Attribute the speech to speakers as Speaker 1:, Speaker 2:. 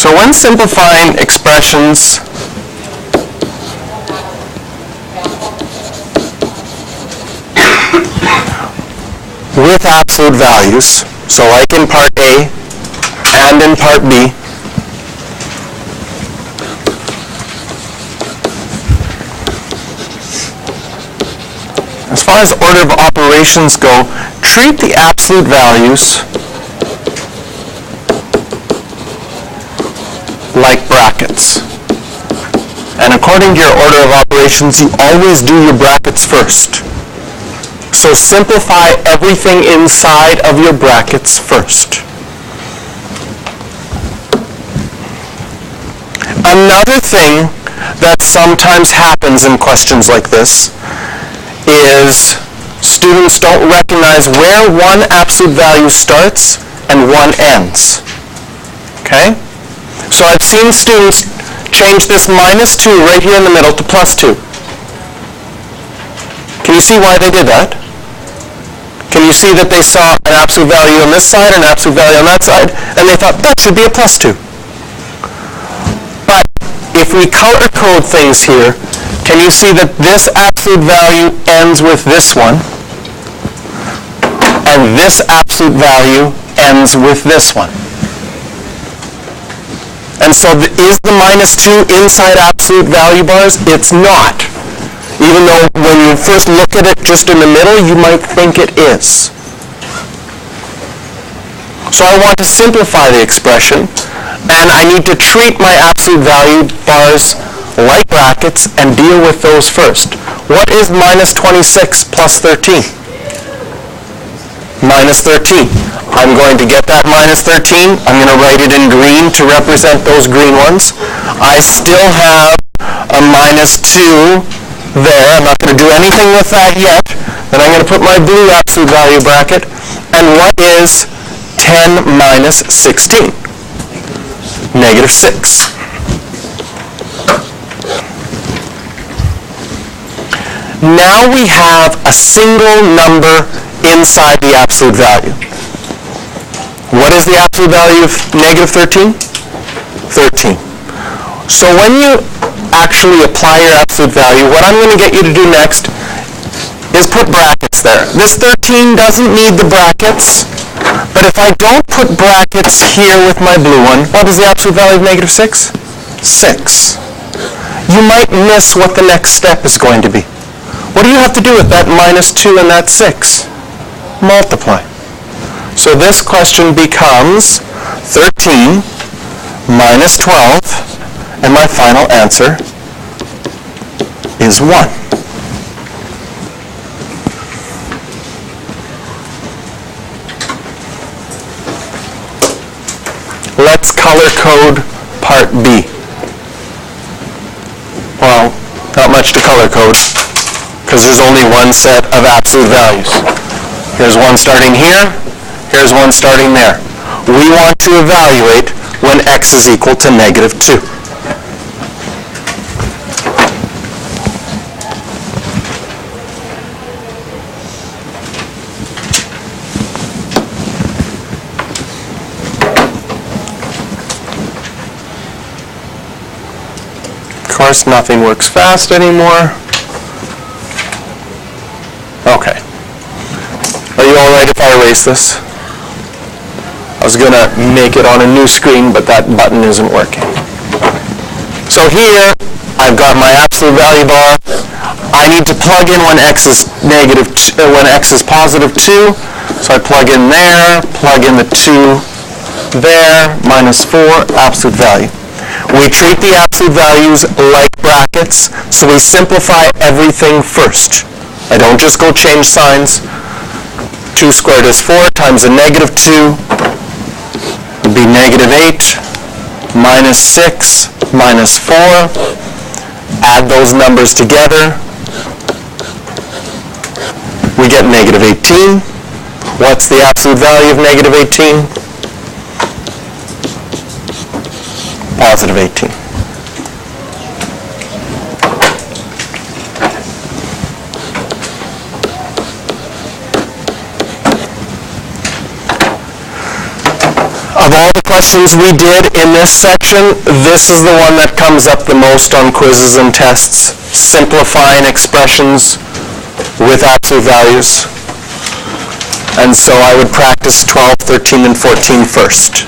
Speaker 1: So when simplifying expressions, with absolute values, so like in part A and in part B, as far as order of operations go, treat the absolute values like brackets. And according to your order of operations, you always do your brackets first. So simplify everything inside of your brackets first. Another thing that sometimes happens in questions like this is students don't recognize where one absolute value starts and one ends. Okay? So I've seen students change this -2 right here in the middle to +2. Can you see why they did that? Can you see that they saw an absolute value on this side and an absolute value on that side, and they thought that should be a +2? But if we color code things here, can you see that this absolute value ends with this one, and this absolute value ends with this one? And so is the -2 inside absolute value bars? It's not. Even though when you first look at it just in the middle, you might think it is. So I want to simplify the expression, and I need to treat my absolute value bars like brackets and deal with those first. What is -26 plus 13? -13. I'm going to get that -13. I'm going to write it in green to represent those green ones. I still have a -2 there. I'm not going to do anything with that yet. Then I'm going to put my blue absolute value bracket. And what is 10 minus 16? -6. Now we have a single number inside the absolute value. What is the absolute value of -13? 13. So when you actually apply your absolute value, what I'm going to get you to do next is put brackets there. This 13 doesn't need the brackets, but if I don't put brackets here with my blue one, what is the absolute value of -6? 6. You might miss what the next step is going to be. What do you have to do with that -2 and that 6? Multiply. So this question becomes 13 minus 12, and my final answer is 1. Let's color code part B. Well, not much to color code, because there's only one set of absolute values. Here's one starting here, here's one starting there. We want to evaluate when x is equal to -2. Of course, nothing works fast anymore. Okay. Are you all right if I erase this? I was going to make it on a new screen, but that button isn't working. So here, I've got my absolute value bar. I need to plug in when x is positive 2. So I plug in there, plug in the 2 there, -4, absolute value. We treat the absolute values like brackets, so we simplify everything first. I don't just go change signs. 2 squared is 4 times a -2 would be -8, -6, -4. Add those numbers together. We get -18. What's the absolute value of -18? Positive 18. A Of all the questions we did in this section, this is the one that comes up the most on quizzes and tests. Simplifying expressions with absolute values. And so I would practice 12, 13, and 14 first.